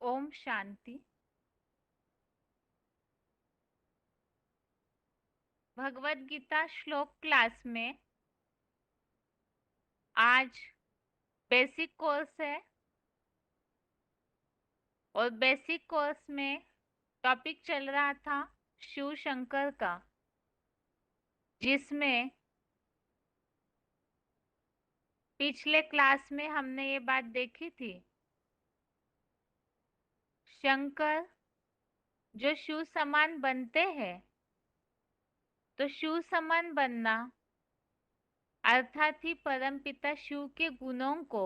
ओम शांति। भगवत गीता श्लोक क्लास में आज बेसिक कोर्स है और बेसिक कोर्स में टॉपिक चल रहा था शिव शंकर का, जिसमें पिछले क्लास में हमने ये बात देखी थी। शंकर जो शिव समान बनते हैं, तो शिव समान बनना अर्थात ही परमपिता शिव के गुणों को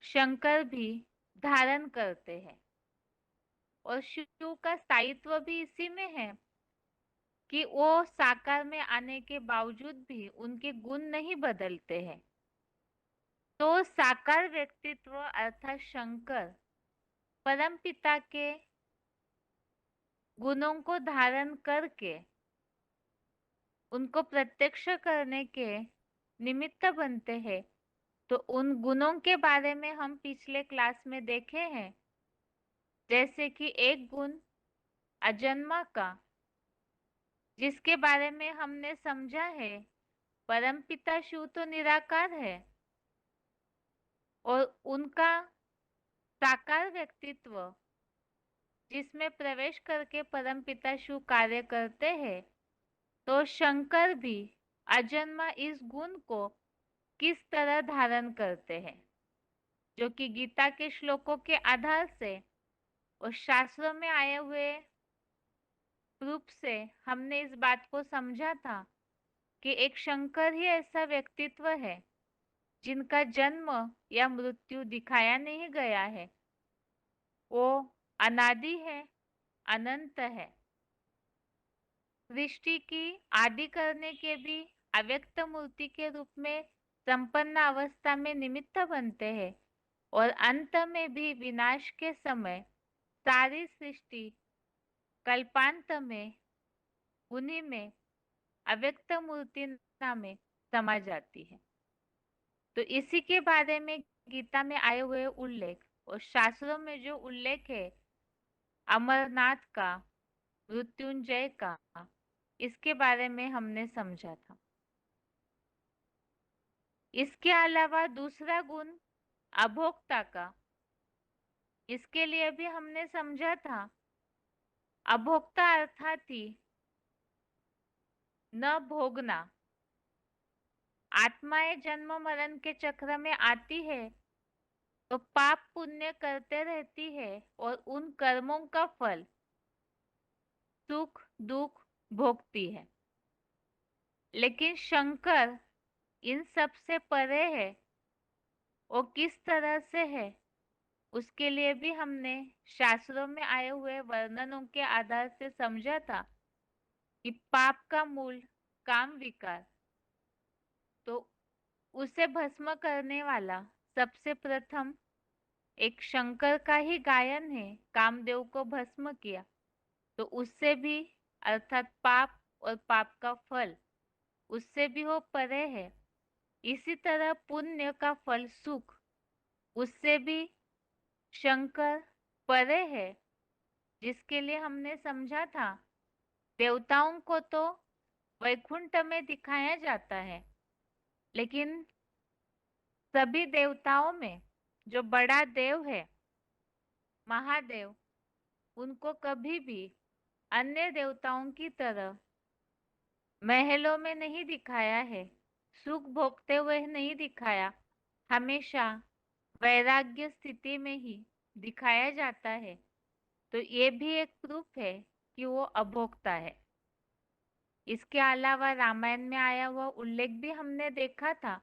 शंकर भी धारण करते हैं। और शिव का स्थायित्व भी इसी में है कि वो साकार में आने के बावजूद भी उनके गुण नहीं बदलते हैं। तो साकार व्यक्तित्व अर्थात शंकर परमपिता के गुणों को धारण करके उनको प्रत्यक्ष करने के निमित्त बनते हैं। तो उन गुणों के बारे में हम पिछले क्लास में देखे हैं, जैसे कि एक गुण अजन्मा का, जिसके बारे में हमने समझा है परमपिता शिव तो निराकार है और उनका साकार व्यक्तित्व जिसमें प्रवेश करके परमपिता शिव कार्य करते हैं। तो शंकर भी अजन्मा इस गुण को किस तरह धारण करते हैं, जो कि गीता के श्लोकों के आधार से और शास्त्रों में आए हुए रूप से हमने इस बात को समझा था कि एक शंकर ही ऐसा व्यक्तित्व है जिनका जन्म या मृत्यु दिखाया नहीं गया है। वो अनादि है, अनंत है। सृष्टि की आदि करने के भी अव्यक्त मूर्ति के रूप में संपन्न अवस्था में निमित्त बनते हैं और अंत में भी विनाश के समय सारी सृष्टि कल्पांत में उन्हीं में अव्यक्त मूर्ति नाम समा जाती है। तो इसी के बारे में गीता में आए हुए उल्लेख और शास्त्रों में जो उल्लेख है अमरनाथ का, मृत्युंजय का, इसके बारे में हमने समझा था। इसके अलावा दूसरा गुण अभोक्ता का, इसके लिए भी हमने समझा था अभोक्ता अर्थात ही न भोगना। आत्माएं जन्म मरण के चक्र में आती है तो पाप पुण्य करते रहती है और उन कर्मों का फल सुख दुख भोगती है। लेकिन शंकर इन सब से परे है। वो किस तरह से है, उसके लिए भी हमने शास्त्रों में आए हुए वर्णनों के आधार से समझा था कि पाप का मूल काम विकार, तो उसे भस्म करने वाला सबसे प्रथम एक शंकर का ही गायन है, कामदेव को भस्म किया। तो उससे भी अर्थात पाप और पाप का फल उससे भी वो परे है। इसी तरह पुण्य का फल सुख, उससे भी शंकर परे है, जिसके लिए हमने समझा था देवताओं को तो वैकुंठ में दिखाया जाता है, लेकिन सभी देवताओं में जो बड़ा देव है महादेव, उनको कभी भी अन्य देवताओं की तरह महलों में नहीं दिखाया है, सुख भोगते हुए नहीं दिखाया, हमेशा वैराग्य स्थिति में ही दिखाया जाता है। तो ये भी एक प्रूफ है कि वो अभोक्ता है। इसके अलावा रामायण में आया हुआ उल्लेख भी हमने देखा था,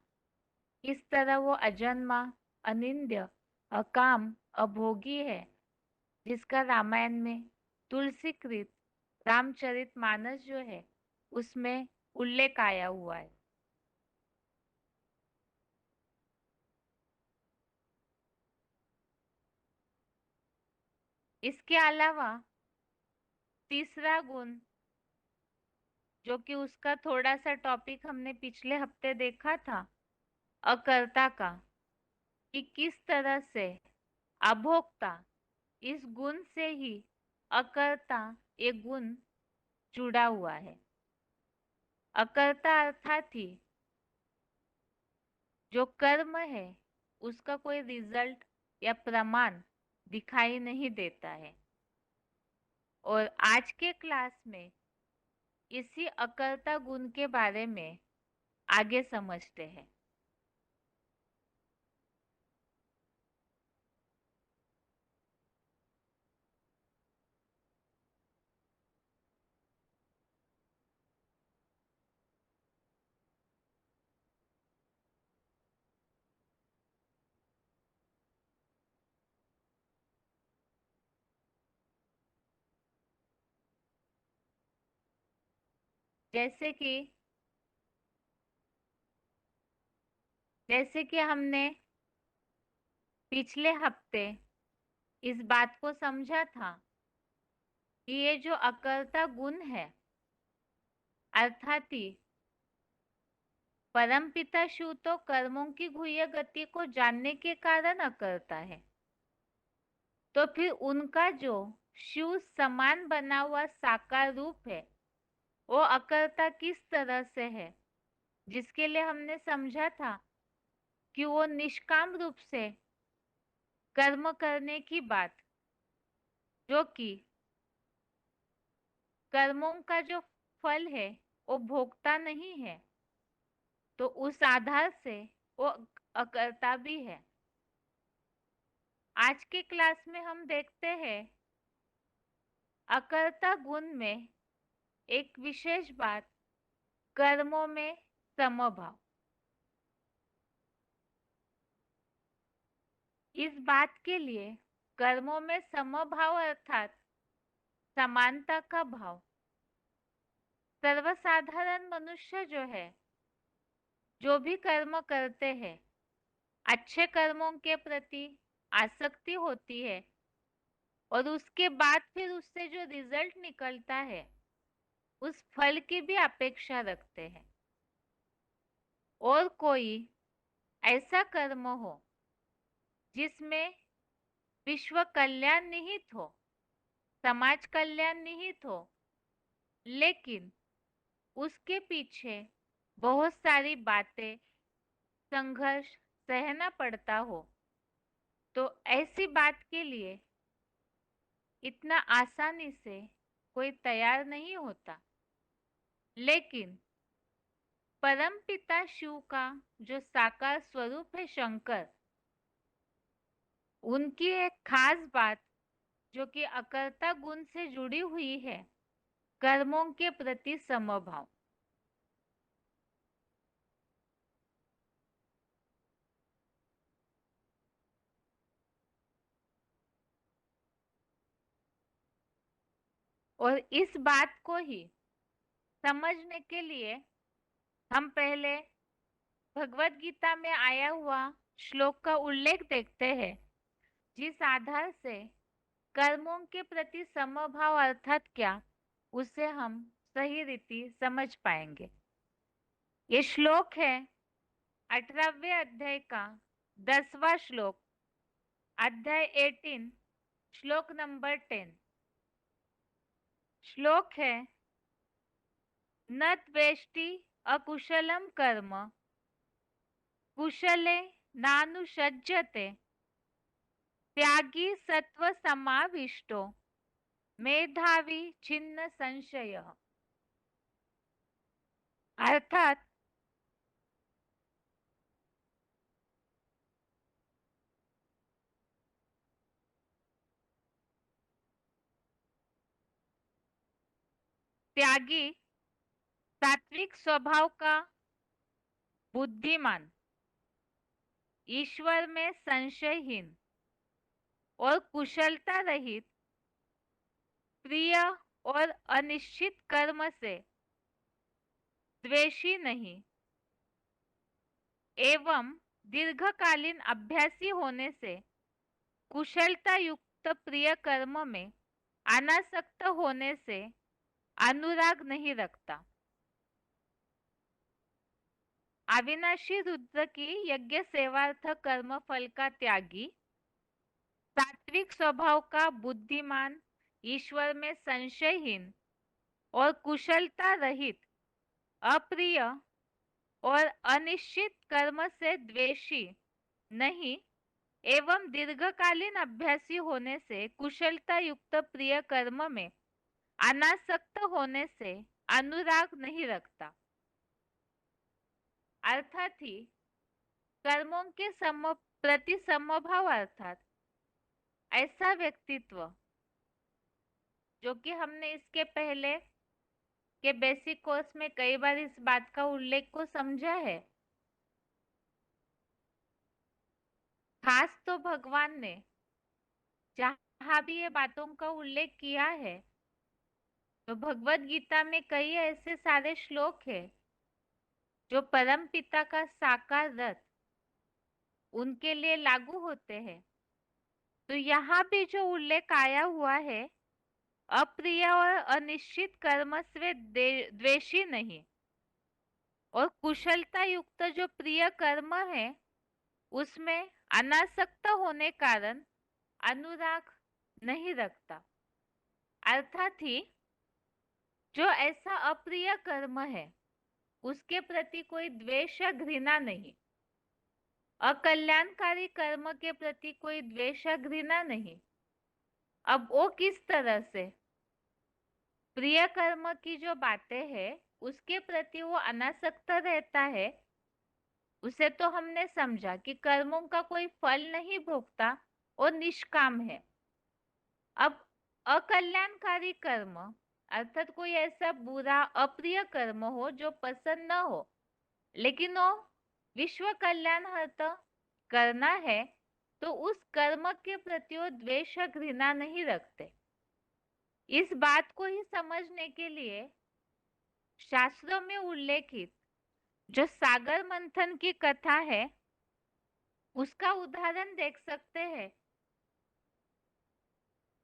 किस तरह वो अजन्मा, अनिंद्य, अकाम, अभोगी है, जिसका रामायण में तुलसीकृत रामचरितमानस जो है उसमें उल्लेख आया हुआ है। इसके अलावा तीसरा गुण, जो कि उसका थोड़ा सा टॉपिक हमने पिछले हफ्ते देखा था, अकर्ता का, कि किस तरह से अभोक्ता इस गुण से ही अकर्ता ये गुण जुड़ा हुआ है। अकर्ता अर्थात ही जो कर्म है उसका कोई रिजल्ट या प्रमाण दिखाई नहीं देता है। और आज के क्लास में इसी अकर्ता गुण के बारे में आगे समझते हैं। जैसे कि हमने पिछले हफ्ते इस बात को समझा था कि ये जो अकर्ता गुण है अर्थात ही परमपिता शिव तो कर्मों की गुह्य गति को जानने के कारण अकर्ता है। तो फिर उनका जो शिव समान बना हुआ साकार रूप है वो अकर्ता किस तरह से है, जिसके लिए हमने समझा था कि वो निष्काम रूप से कर्म करने की बात, जो कि कर्मों का जो फल है वो भोगता नहीं है, तो उस आधार से वो अकर्ता भी है। आज के क्लास में हम देखते हैं अकर्ता गुण में एक विशेष बात, कर्मों में समभाव। इस बात के लिए कर्मों में समभाव अर्थात समानता का भाव। सर्वसाधारण मनुष्य जो है, जो भी कर्म करते हैं, अच्छे कर्मों के प्रति आसक्ति होती है और उसके बाद फिर उससे जो रिजल्ट निकलता है उस फल की भी अपेक्षा रखते हैं। और कोई ऐसा कर्म हो जिसमें विश्व कल्याण निहित हो, समाज कल्याण निहित हो, लेकिन उसके पीछे बहुत सारी बातें, संघर्ष सहना पड़ता हो, तो ऐसी बात के लिए इतना आसानी से कोई तैयार नहीं होता। लेकिन परमपिता शिव का जो साकार स्वरूप है शंकर, उनकी एक खास बात जो कि अकर्ता गुण से जुड़ी हुई है, कर्मों के प्रति समभाव। और इस बात को ही समझने के लिए हम पहले भगवत गीता में आया हुआ श्लोक का उल्लेख देखते हैं, जिस आधार से कर्मों के प्रति समभाव अर्थात क्या, उसे हम सही रीति समझ पाएंगे। ये श्लोक है 18वें अध्याय का 10वां श्लोक, अध्याय 18, श्लोक नंबर 10। श्लोक है, न द्वेष्टि अकुशलम कर्म कुशले नानुषज्यते त्यागी सत्व समाविष्टो मेधावी छिन्न संशय। अर्थात त्यागी, सात्विक स्वभाव का बुद्धिमान, ईश्वर में संशयहीन और कुशलता रहित, प्रिय और अनिश्चित कर्म से द्वेषी नहीं एवं दीर्घकालीन अभ्यासी होने से कुशलता युक्त प्रिय कर्म में अनासक्त होने से अनुराग नहीं रखता। अविनाशी रुद्र की यज्ञ सेवार्थ कर्म फल का त्यागी, सात्विक स्वभाव का बुद्धिमान, ईश्वर में संशयहीन और कुशलता रहित, अप्रिय और अनिश्चित कर्म से द्वेषी नहीं एवं दीर्घकालीन अभ्यासी होने से कुशलता युक्त प्रिय कर्म में अनासक्त होने से अनुराग नहीं रखता। अर्थात ही कर्मों के प्रति समभाव, अर्थात ऐसा व्यक्तित्व जो कि हमने इसके पहले के बेसिक कोर्स में कई बार इस बात का उल्लेख को समझा है। खास तो भगवान ने जहां भी ये बातों का उल्लेख किया है, तो भगवत गीता में कई ऐसे सारे श्लोक हैं जो परम पिता का साकार रथ उनके लिए लागू होते हैं। तो यहाँ भी जो उल्लेख आया हुआ है, अप्रिय और अनिश्चित कर्म से द्वेषी नहीं और कुशलता युक्त जो प्रिय कर्म है उसमें अनासक्त होने कारण अनुराग नहीं रखता। अर्थात ही जो ऐसा अप्रिय कर्म है उसके प्रति कोई द्वेष या घृणा नहीं, अकल्याणकारी कर्म के प्रति कोई द्वेष या घृणा नहीं। अब वो किस तरह से? प्रिय कर्म की जो बातें हैं उसके प्रति वो अनासक्त रहता है, उसे तो हमने समझा कि कर्मों का कोई फल नहीं भोगता और निष्काम है। अब अकल्याणकारी कर्म अर्थात कोई ऐसा बुरा अप्रिय कर्म हो जो पसंद न हो, लेकिन वो विश्व कल्याणार्थ करना है, तो उस कर्म के प्रति वो द्वेष या घृणा नहीं रखते। इस बात को ही समझने के लिए शास्त्रों में उल्लेखित जो सागर मंथन की कथा है उसका उदाहरण देख सकते हैं।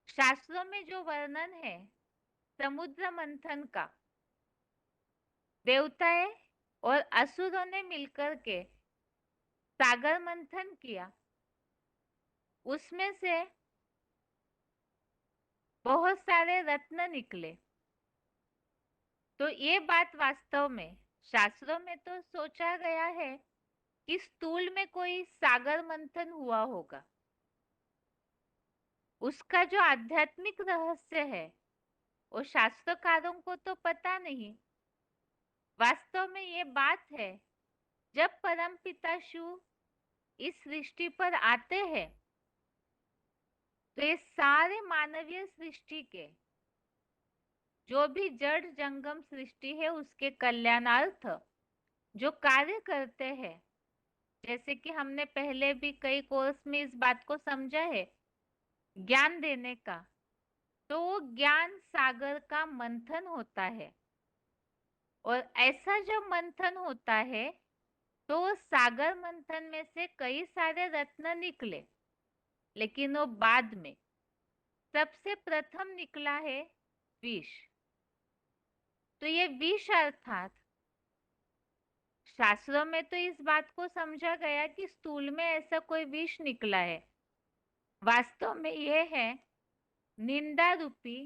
शास्त्रों में जो वर्णन है समुद्र मंथन का, देवताएं और असुरों ने मिलकर के सागर मंथन किया, उसमें से बहुत सारे रत्न निकले। तो ये बात वास्तव में शास्त्रों में तो सोचा गया है कि स्थूल में कोई सागर मंथन हुआ होगा। उसका जो आध्यात्मिक रहस्य है वो शास्त्रकारों को तो पता नहीं। वास्तव में ये बात है, जब परमपिता शिव इस सृष्टि पर आते हैं तो ये सारे मानवीय सृष्टि के जो भी जड़ जंगम सृष्टि है उसके कल्याणार्थ जो कार्य करते हैं, जैसे कि हमने पहले भी कई कोर्स में इस बात को समझा है, ज्ञान देने का, तो वो ज्ञान सागर का मंथन होता है। और ऐसा जब मंथन होता है तो सागर मंथन में से कई सारे रत्न निकले, लेकिन वो बाद में सबसे प्रथम निकला है विष। तो ये विष अर्थात शास्त्रों में तो इस बात को समझा गया कि स्थूल में ऐसा कोई विष निकला है, वास्तव में ये है निंदा रूपी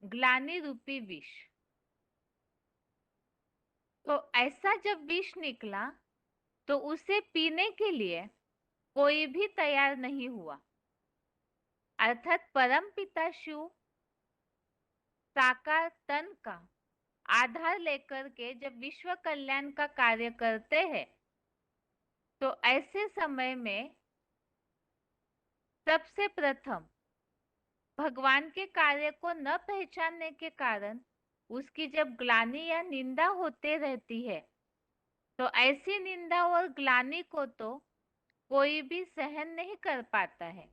ग्लानि रूपी विष। तो ऐसा जब विष निकला तो उसे पीने के लिए कोई भी तैयार नहीं हुआ। अर्थात परम पिता शिव साकार तन का आधार लेकर के जब विश्व कल्याण का कार्य करते हैं, तो ऐसे समय में सबसे प्रथम भगवान के कार्य को न पहचानने के कारण उसकी जब ग्लानि या निंदा होते रहती है, तो ऐसी निंदा और ग्लानि को तो कोई भी सहन नहीं कर पाता है,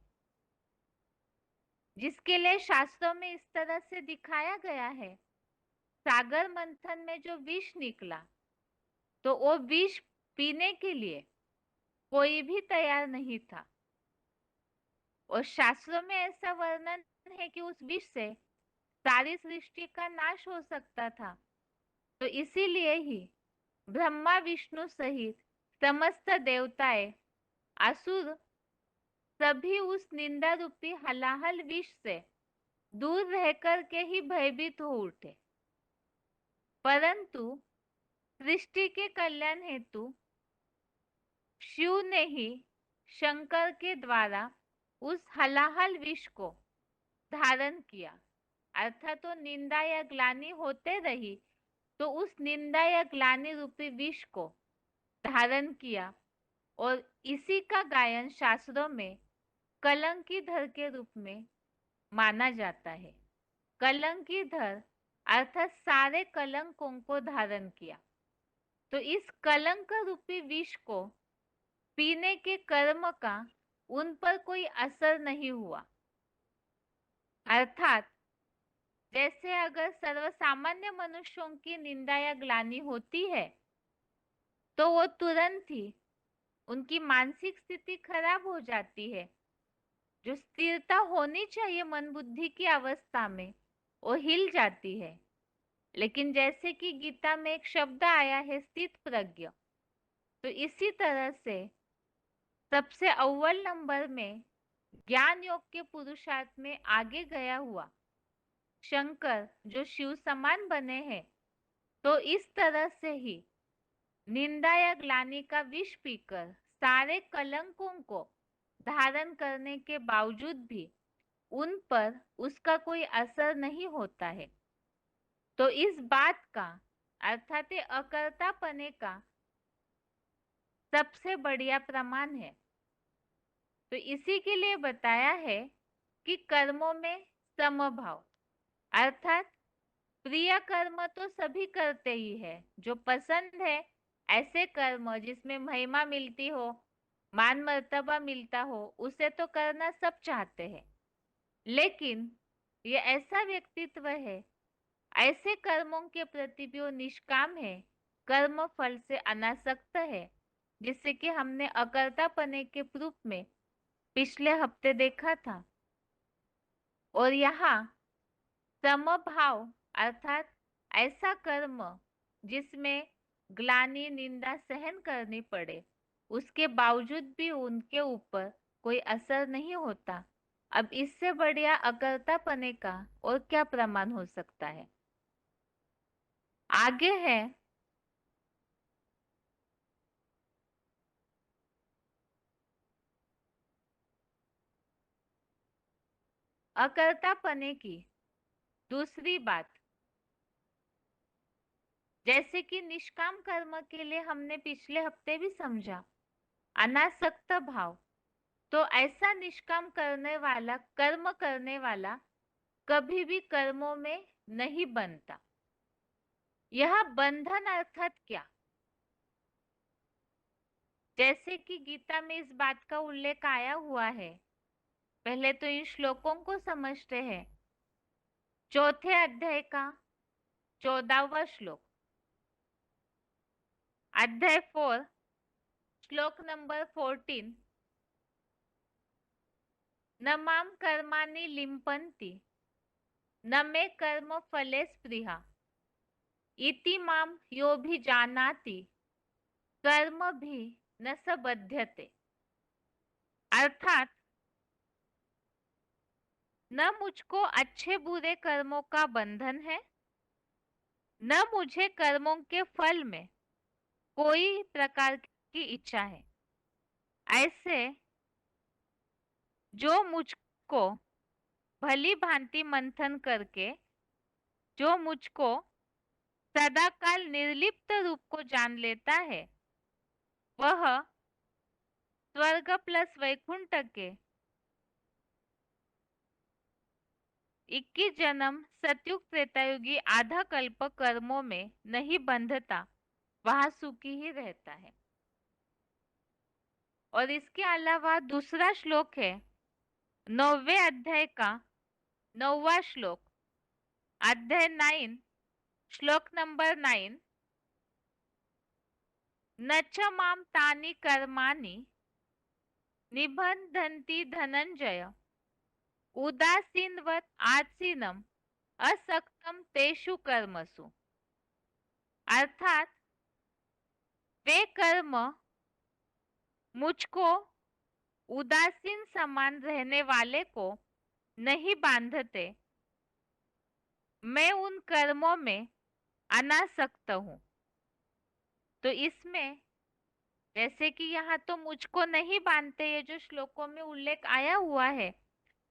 जिसके लिए शास्त्रों में इस तरह से दिखाया गया है। सागर मंथन में जो विष निकला तो वो विष पीने के लिए कोई भी तैयार नहीं था, और शास्त्रों में ऐसा वर्णन है कि उस विष से सारी सृष्टि का नाश हो सकता था। तो इसीलिए ही ब्रह्मा विष्णु सहित समस्त देवताएं, असुर सभी उस निंदा रूपी हलाहल विष से दूर रह कर के ही भयभीत हो उठे। परंतु सृष्टि के कल्याण हेतु शिव ने ही शंकर के द्वारा उस हलाहल विष को धारण किया। अर्थात तो निंदा या ग्लानि होते रही तो उस निंदा या ग्लानि रूपी विष को धारण किया और इसी का गायन शास्त्रों में कलंकीधर के रूप में माना जाता है। कलंकीधर अर्थात सारे कलंकों को धारण किया। तो इस कलंक रूपी विष को पीने के कर्म का उन पर कोई असर नहीं हुआ। अर्थात जैसे अगर सर्वसामान्य मनुष्यों की निंदा या ग्लानि होती है तो वो तुरंत ही उनकी मानसिक स्थिति खराब हो जाती है। जो स्थिरता होनी चाहिए मन बुद्धि की अवस्था में वो हिल जाती है। लेकिन जैसे कि गीता में एक शब्द आया है स्थित प्रज्ञ, तो इसी तरह से सबसे अव्वल नंबर में ज्ञान योग के पुरुषार्थ में आगे गया हुआ शंकर जो शिव समान बने हैं, तो इस तरह से ही निंदा या ग्लानि का विष पीकर सारे कलंकों को धारण करने के बावजूद भी उन पर उसका कोई असर नहीं होता है। तो इस बात का अर्थात अकर्तापने का सबसे बढ़िया प्रमाण है। तो इसी के लिए बताया है कि कर्मों में समभाव, अर्थात प्रिय कर्म तो सभी करते ही है। जो पसंद है ऐसे कर्म जिसमें महिमा मिलती हो, मान मर्तबा मिलता हो, उसे तो करना सब चाहते हैं। लेकिन ये ऐसा व्यक्तित्व है, ऐसे कर्मों के प्रति भी वो निष्काम है, कर्म फल से अनासक्त है, जिससे कि हमने अकर्तापने के प्रूफ में पिछले हफ्ते देखा था। और यहाँ समभाव अर्थात ऐसा कर्म जिसमें ग्लानि निंदा सहन करनी पड़े, उसके बावजूद भी उनके ऊपर कोई असर नहीं होता। अब इससे बढ़िया अकर्तापने का और क्या प्रमाण हो सकता है। आगे है अकर्तापने की दूसरी बात। जैसे कि निष्काम कर्म के लिए हमने पिछले हफ्ते भी समझा अनासक्त भाव, तो ऐसा निष्काम करने वाला कर्म करने वाला कभी भी कर्मों में नहीं बनता। यह बंधन अर्थात क्या? जैसे कि गीता में इस बात का उल्लेख आया हुआ है। पहले तो इन श्लोकों को समझते हैं। चौथे अध्याय का 14वां श्लोक, अध्याय 4 श्लोक नंबर 14। न माम कर्माणि लिम्पन्ति न मे कर्म फले स्पृहा इति माम यो भी जानाति कर्म भी न स बध्यते। अर्थात न मुझको अच्छे बुरे कर्मों का बंधन है, न मुझे कर्मों के फल में कोई प्रकार की इच्छा है। ऐसे जो मुझको भली भांति मंथन करके जो मुझको सदाकाल निर्लिप्त रूप को जान लेता है, वह स्वर्ग प्लस वैकुंठ के 21 जन्म सतयुग त्रेतायुगी आधा कल्प कर्मों में नहीं बंधता, वहां सुखी ही रहता है। और इसके अलावा दूसरा श्लोक है 9वें अध्याय का 9वां श्लोक, अध्याय 9 श्लोक नंबर 9। न च माम तानि कर्माणि निबंधन्ति धनंजय उदासीनवत आसीनम असक्तम तेषु कर्मसु। अर्थात वे कर्म मुझको उदासीन समान रहने वाले को नहीं बांधते, मैं उन कर्मों में अनासक्त हूँ। तो इसमें जैसे कि यहाँ तो मुझको नहीं बांधते, ये जो श्लोकों में उल्लेख आया हुआ है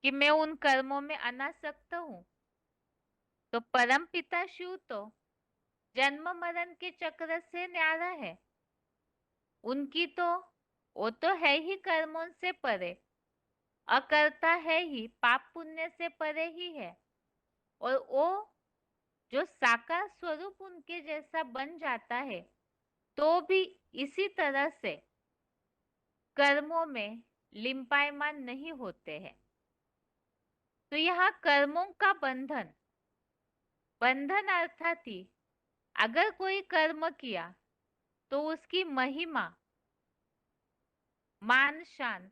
कि मैं उन कर्मों में अनासक्त हूँ, तो परम पिता शिव तो जन्म मरण के चक्र से न्यारा है। उनकी तो वो तो है ही कर्मों से परे, अकर्ता है ही, पाप पुण्य से परे ही है। और वो जो साकार स्वरूप उनके जैसा बन जाता है तो भी इसी तरह से कर्मों में लिंपायमान नहीं होते हैं। तो यहाँ कर्मों का बंधन, बंधन अर्थात ही अगर कोई कर्म किया तो उसकी महिमा, मान शान,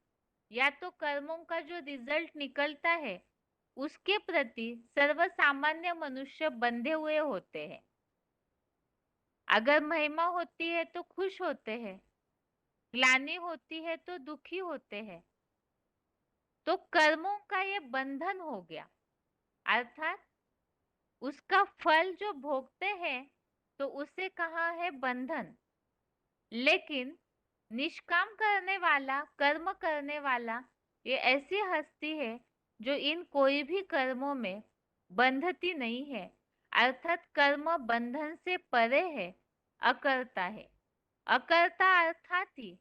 या तो कर्मों का जो रिजल्ट निकलता है उसके प्रति सर्वसामान्य मनुष्य बंधे हुए होते हैं। अगर महिमा होती है तो खुश होते हैं, ग्लानि होती है तो दुखी होते हैं। तो कर्मों का ये बंधन हो गया, अर्थात उसका फल जो भोगते हैं तो उसे कहा है बंधन। लेकिन निष्काम करने वाला, कर्म करने वाला, ये ऐसी हस्ती है जो इन कोई भी कर्मों में बंधती नहीं है, अर्थात कर्म बंधन से परे है, अकर्ता है। अकर्ता अर्थात ही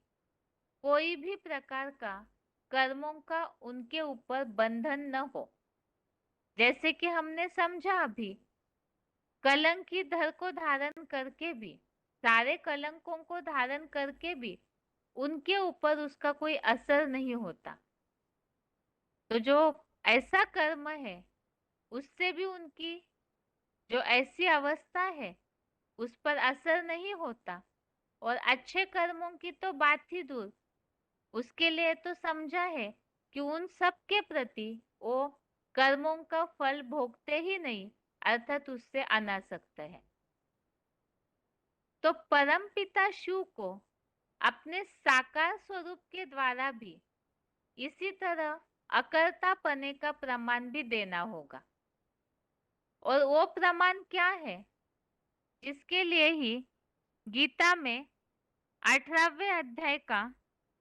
कोई भी प्रकार का कर्मों का उनके ऊपर बंधन न हो। जैसे कि हमने समझा अभी, कलंक की धर को धारण करके भी, सारे कलंकों को धारण करके भी उनके ऊपर उसका कोई असर नहीं होता। तो जो ऐसा कर्म है उससे भी उनकी जो ऐसी अवस्था है उस पर असर नहीं होता। और अच्छे कर्मों की तो बात ही दूर, उसके लिए तो समझा है कि उन सब के प्रति वो कर्मों का फल भोगते ही नहीं, अर्थात उससे अनासक्त है। तो परम पिता शिव को अपने साकार स्वरूप के द्वारा भी इसी तरह अकर्तापने का प्रमाण भी देना होगा। और वो प्रमाण क्या है, जिसके लिए ही गीता में 18वें अध्याय का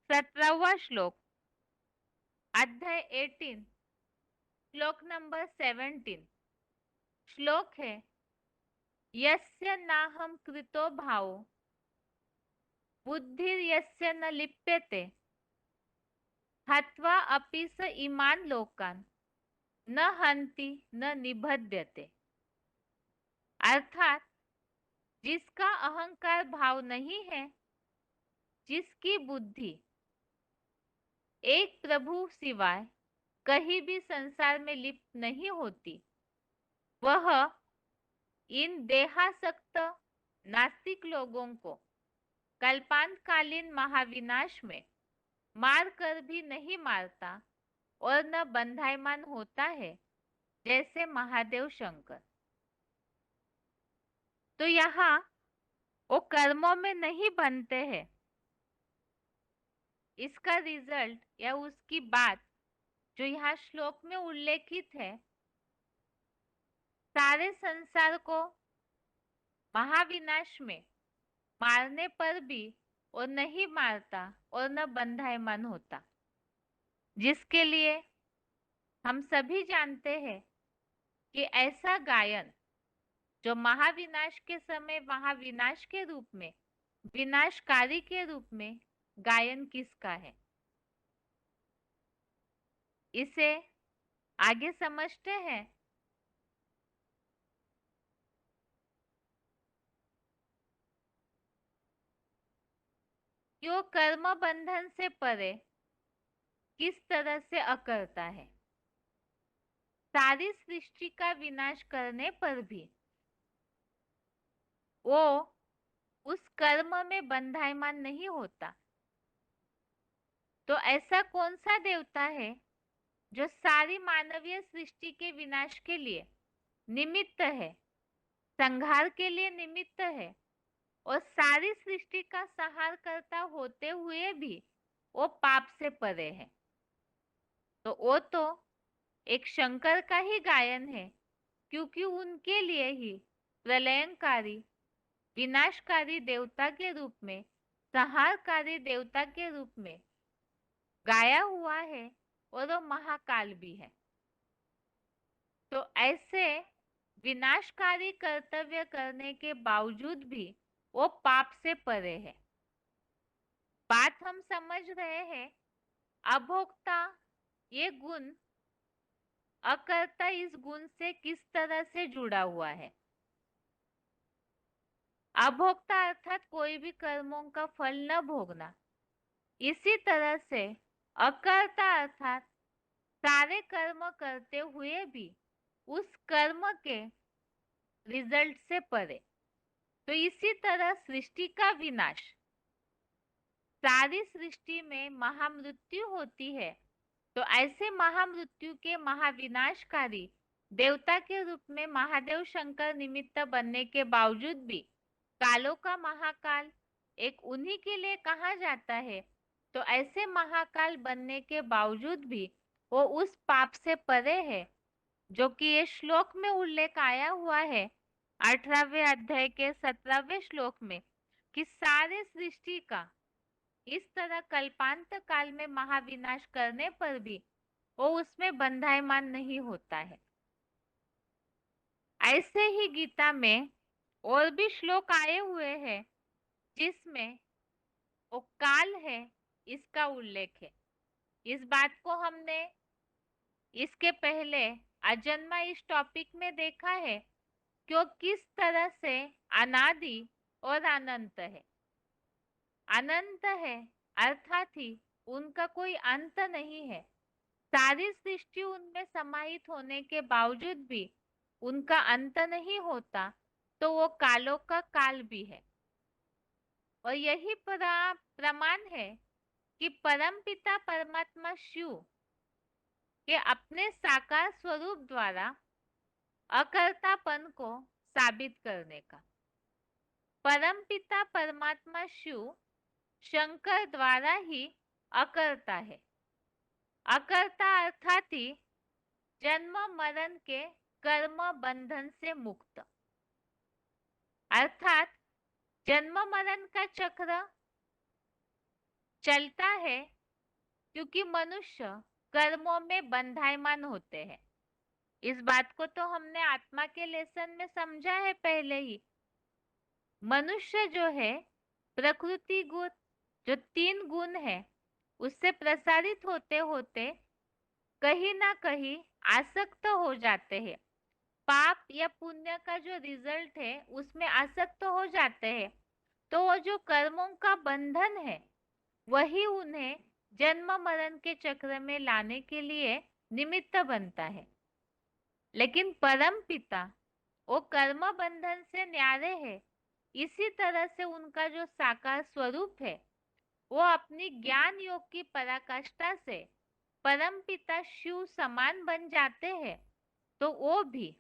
17वां श्लोक, अध्याय 18, श्लोक नंबर 17 श्लोक है, यस्य नाहं कृतो भावो बुद्धिर्यस्य न लिप्यते हत्वा अपि स इमान् लोकान् न हन्ति न निबध्यते। अर्थात जिसका अहंकार भाव नहीं है, जिसकी बुद्धि एक प्रभु सिवाय कहीं भी संसार में लिप्त नहीं होती, वह इन देहासक्त नास्तिक लोगों को कल्पांतकालीन महाविनाश में मार कर भी नहीं मारता और न बंधायमान होता है, जैसे महादेव शंकर। तो यहाँ वो कर्मों में नहीं बनते हैं। इसका रिजल्ट या उसकी बात जो यहाँ श्लोक में उल्लेखित है, सारे संसार को महाविनाश में मारने पर भी वो नहीं मारता और न बंधायमान होता, जिसके लिए हम सभी जानते हैं कि ऐसा गायन जो महाविनाश के समय महाविनाश के रूप में, विनाशकारी के रूप में गायन किसका है, इसे आगे समझते हैं। यो कर्म बंधन से परे किस तरह से अकर्ता है। सारी सृष्टि का विनाश करने पर भी वो उस कर्म में बंधायमान नहीं होता। तो ऐसा कौन सा देवता है जो सारी मानवीय सृष्टि के विनाश के लिए निमित्त है, संहार के लिए निमित्त है, और सारी सृष्टि का संहार करता होते हुए भी वो पाप से परे है। तो वो तो एक शंकर का ही गायन है, क्योंकि उनके लिए ही प्रलयंकारी विनाशकारी देवता के रूप में, संहारकारी देवता के रूप में गाया हुआ है, और वो महाकाल भी है। तो ऐसे विनाशकारी कर्तव्य करने के बावजूद भी वो पाप से परे है। बात हम समझ रहे हैं। अभोक्ता ये गुण, अकर्ता इस गुण से किस तरह से जुड़ा हुआ है। अभोक्ता अर्थात कोई भी कर्मों का फल न भोगना। इसी तरह से अकर्ता अर्थात सारे कर्म करते हुए भी उस कर्म के रिजल्ट से परे। तो इसी तरह सृष्टि का विनाश, सारी सृष्टि में महामृत्यु होती है। तो ऐसे महामृत्यु के महाविनाशकारी देवता के रूप में महादेव शंकर निमित्त बनने के बावजूद भी कालों का महाकाल एक उन्हीं के लिए कहा जाता है। तो ऐसे महाकाल बनने के बावजूद भी वो उस पाप से परे है, जो कि ये श्लोक में उल्लेख आया हुआ है 18वें अध्याय के 17वें श्लोक में, कि सारे सृष्टि का इस तरह कल्पांत काल में महाविनाश करने पर भी वो उसमें बंधायमान नहीं होता है। ऐसे ही गीता में और भी श्लोक आए हुए हैं जिसमें वो काल है इसका उल्लेख है। इस बात को हमने इसके पहले अजन्मा इस टॉपिक में देखा है कि वो किस तरह से अनादि और अनंत है। अनंत है अर्थात ही उनका कोई अंत नहीं है। सारी सृष्टि उनमें समाहित होने के बावजूद भी उनका अंत नहीं होता, तो वो कालों का काल भी है। और यही प्रमाण है कि परमपिता परमात्मा शिव के अपने साकार स्वरूप द्वारा अकर्तापन को साबित करने का। परमपिता परमात्मा शिव शंकर द्वारा ही अकर्ता है। अकर्ता अर्थात ही जन्म मरण के कर्म बंधन से मुक्त, अर्थात जन्म मरण का चक्र चलता है क्योंकि मनुष्य कर्मों में बंधायमान होते हैं। इस बात को तो हमने आत्मा के लेसन में समझा है पहले ही। मनुष्य जो है प्रकृति गुण, जो 3 गुण है, उससे प्रसारित होते होते कहीं ना कहीं आसक्त हो जाते हैं। पाप या पुण्य का जो रिजल्ट है उसमें आसक्त हो जाते हैं। तो वो जो कर्मों का बंधन है वही उन्हें जन्म मरण के चक्र में लाने के लिए निमित्त बनता है। लेकिन परम पिता वो कर्म बंधन से न्यारे है। इसी तरह से उनका जो साकार स्वरूप है वो अपनी ज्ञान योग की पराकाष्ठा से परम पिता शिव समान बन जाते हैं। तो वो भी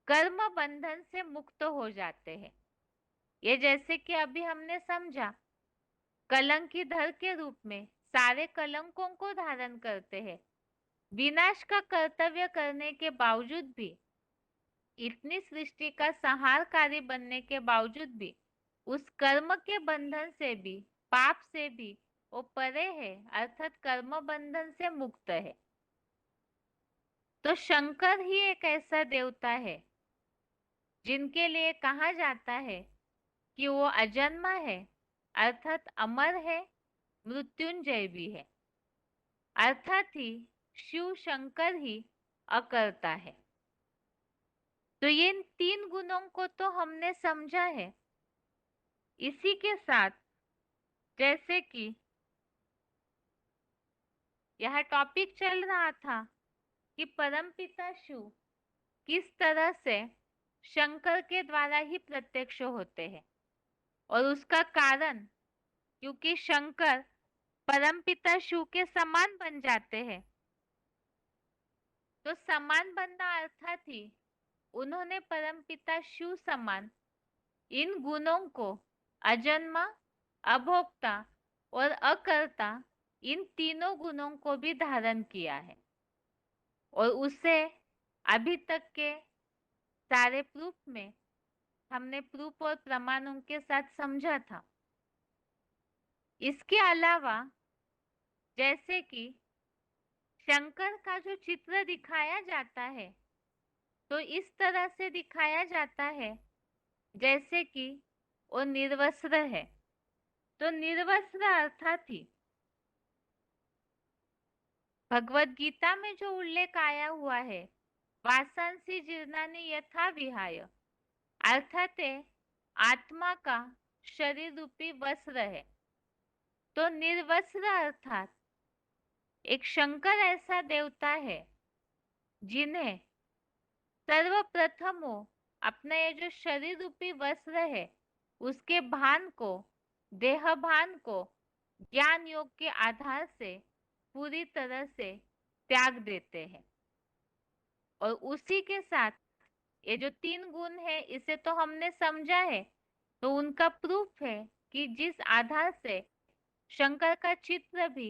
कर्म बंधन से मुक्त हो जाते हैं। ये जैसे कि अभी हमने समझा, कलंकीधर के रूप में सारे कलंकों को धारण करते हैं। विनाश का कर्तव्य करने के बावजूद भी, इतनी सृष्टि का संहारकारी बनने के बावजूद भी, उस कर्म के बंधन से भी, पाप से भी वो परे है, अर्थात कर्म बंधन से मुक्त है। तो शंकर ही एक ऐसा देवता है जिनके लिए कहा जाता है कि वो अजन्मा है, अर्थात अमर है, मृत्युंजय भी है। अर्थात ही शिव शंकर ही अकर्ता है। तो ये 3 गुणों को तो हमने समझा है। इसी के साथ जैसे कि यह टॉपिक चल रहा था कि परमपिता शिव किस तरह से शंकर के द्वारा ही प्रत्यक्ष होते हैं, और उसका कारण क्योंकि शंकर परमपिता शिव के समान बन जाते हैं। तो समान बनना अर्थात ही उन्होंने परमपिता शिव समान इन गुणों को, अजन्मा, अभोक्ता और अकर्ता इन तीनों गुणों को भी धारण किया है और उसे अभी तक के सारे प्रूफ में हमने प्रूफ और प्रमाणों के साथ समझा था। इसके अलावा जैसे कि शंकर का जो चित्र दिखाया जाता है तो इस तरह से दिखाया जाता है जैसे कि वो निर्वस्त्र है। तो निर्वस्त्र अर्थात ही भगवत गीता में जो उल्लेख आया हुआ है वासांसी जीर्णानि यथा विहाय, अर्थात आत्मा का शरीर रूपी वस्त्र है। तो निर्वस्त्र अर्थात एक शंकर ऐसा देवता है जिन्हें सर्वप्रथम वो अपना ये जो शरीर रूपी वस्त्र है उसके भान को, देह भान को ज्ञान योग के आधार से पूरी तरह से त्याग देते हैं। और उसी के साथ ये जो तीन गुण है इसे तो हमने समझा है। तो उनका प्रूफ है कि जिस आधार से शंकर का चित्र भी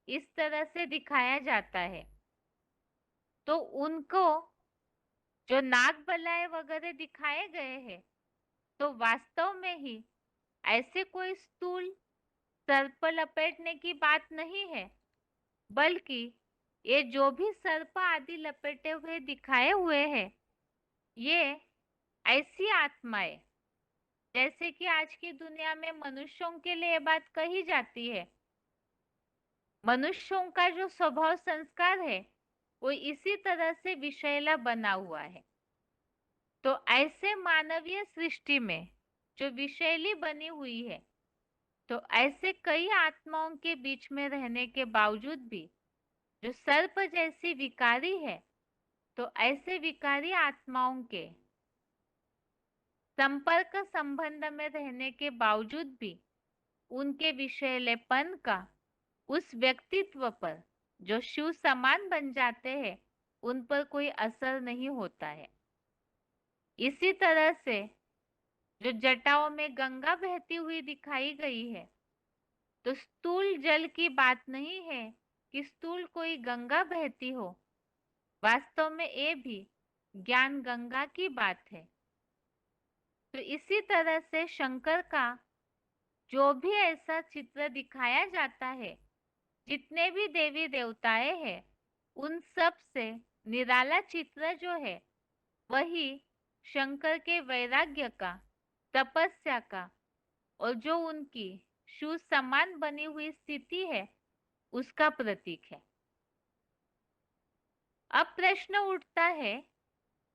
इस तरह से दिखाया जाता है तो उनको जो नाग बलाए वगैरह दिखाए गए हैं तो वास्तव में ही ऐसे कोई स्थूल सर्प लपेटने की बात नहीं है, बल्कि ये जो भी सर्प आदि लपेटे हुए दिखाए हुए हैं ये ऐसी आत्माएं जैसे कि आज की दुनिया में मनुष्यों के लिए ये बात कही जाती है। मनुष्यों का जो स्वभाव संस्कार है वो इसी तरह से विषैला बना हुआ है। तो ऐसे मानवीय सृष्टि में जो विषैली बनी हुई है तो ऐसे कई आत्माओं के बीच में रहने के बावजूद भी जो सर्प जैसी विकारी है तो ऐसे विकारी आत्माओं के संपर्क संबंध में रहने के बावजूद भी उनके विषैलेपन का उस व्यक्तित्व पर जो शिव समान बन जाते हैं उन पर कोई असर नहीं होता है। इसी तरह से जो जटाओं में गंगा बहती हुई दिखाई गई है तो स्थूल जल की बात नहीं है कि स्थूल कोई गंगा बहती हो, वास्तव में ये भी ज्ञान गंगा की बात है। तो इसी तरह से शंकर का जो भी ऐसा चित्र दिखाया जाता है, जितने भी देवी देवताएं हैं उन सब से निराला चित्र जो है वही शंकर के वैराग्य का, तपस्या का और जो उनकी शिव समान बनी हुई स्थिति है उसका प्रतीक है। अब प्रश्न उठता है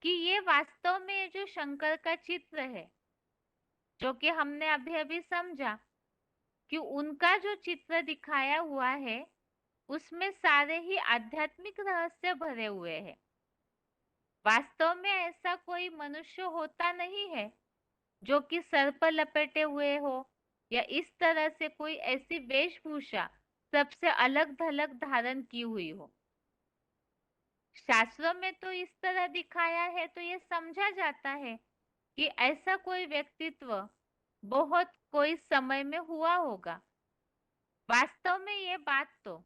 कि ये वास्तव में ये जो शंकर का चित्र है जो कि हमने अभी अभी समझा कि उनका जो चित्र दिखाया हुआ है उसमें सारे ही आध्यात्मिक रहस्य भरे हुए हैं। वास्तव में ऐसा कोई मनुष्य होता नहीं है जो कि सर पर लपेटे हुए हो या इस तरह से कोई ऐसी वेशभूषा सबसे अलग थलग धारण की हुई हो। शास्त्रों में तो इस तरह दिखाया है तो ये समझा जाता है कि ऐसा कोई व्यक्तित्व बहुत कोई समय में हुआ होगा। वास्तव में ये बात तो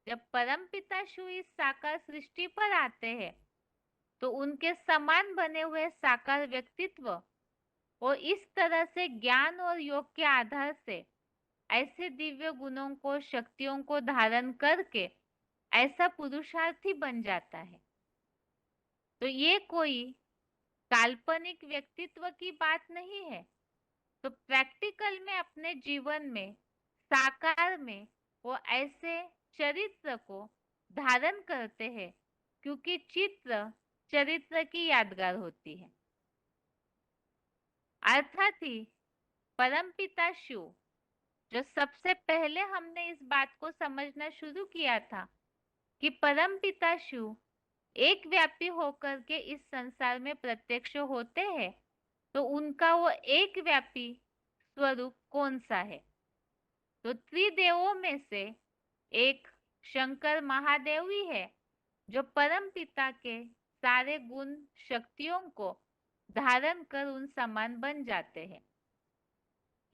जब परमपिता शिव इस साकार सृष्टि पर आते हैं तो उनके समान बने हुए साकार व्यक्तित्व और इस तरह से ज्ञान और योग के आधार से ऐसे दिव्य गुणों को, शक्तियों को धारण करके ऐसा पुरुषार्थी बन जाता है। तो ये कोई काल्पनिक व्यक्तित्व की बात नहीं है। तो प्रैक्टिकल में अपने जीवन में साकार में वो ऐसे चरित्र को धारण करते हैं क्योंकि चित्र चरित्र की यादगार होती है। अर्थात ही परमपिता शिव जो सबसे पहले हमने इस बात को समझना शुरू किया था कि परमपिता शिव एक व्यापी होकर के इस संसार में प्रत्यक्ष होते हैं तो उनका वो एक व्यापी स्वरूप कौन सा है। तो त्रिदेवों में से एक शंकर महादेव ही है जो परम पिता के सारे गुण शक्तियों को धारण कर उन समान बन जाते हैं।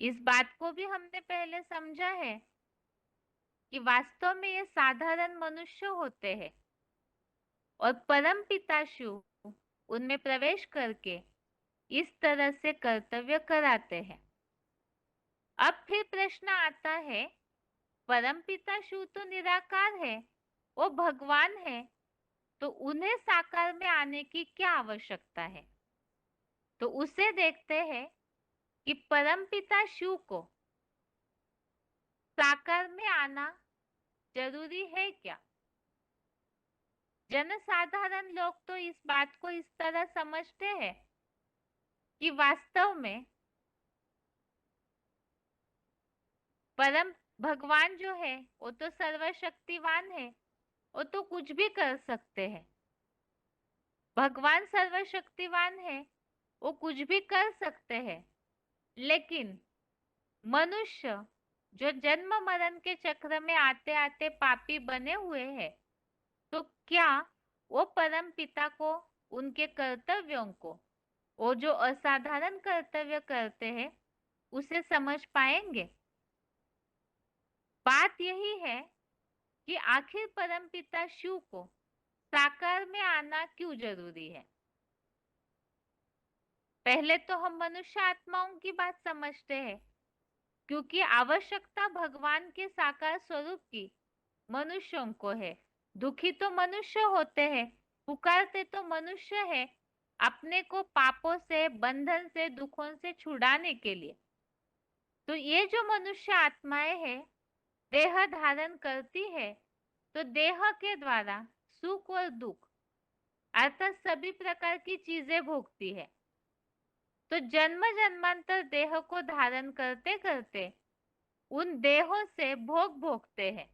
इस बात को भी हमने पहले समझा है कि वास्तव में ये साधारण मनुष्य होते हैं और परम पिता शिव उनमें प्रवेश करके इस तरह से कर्तव्य कराते हैं। अब फिर प्रश्न आता है, परम पिता शिव तो निराकार है, वो भगवान है, तो उन्हें साकार में आने की क्या आवश्यकता है? तो उसे देखते हैं कि परम पिता शिव को साकार में आना जरूरी है क्या? जनसाधारण लोग तो इस बात को इस तरह समझते हैं कि वास्तव में परम भगवान जो है वो तो सर्वशक्तिवान है, वो तो कुछ भी कर सकते हैं। भगवान सर्वशक्तिवान है, वो कुछ भी कर सकते हैं, लेकिन मनुष्य जो जन्म मरण के चक्र में आते आते पापी बने हुए हैं, तो क्या वो परम पिता को उनके कर्तव्यों को, वो जो असाधारण कर्तव्य करते हैं, उसे समझ पाएंगे? बात यही है कि आखिर परम पिता शिव को साकार में आना क्यों जरूरी है। पहले तो हम मनुष्य आत्माओं की बात समझते हैं, क्योंकि आवश्यकता भगवान के साकार स्वरूप की मनुष्यों को है। दुखी तो मनुष्य होते हैं, पुकारते तो मनुष्य है अपने को पापों से, बंधन से, दुखों से छुड़ाने के लिए। तो ये जो मनुष्य आत्माएं हैं, देह धारण करती है, तो देह के द्वारा सुख और दुख अर्थात सभी प्रकार की चीजें भोगती है। तो जन्म जन्मांतर देह को धारण करते करते उन देहों से भोग भोगते हैं।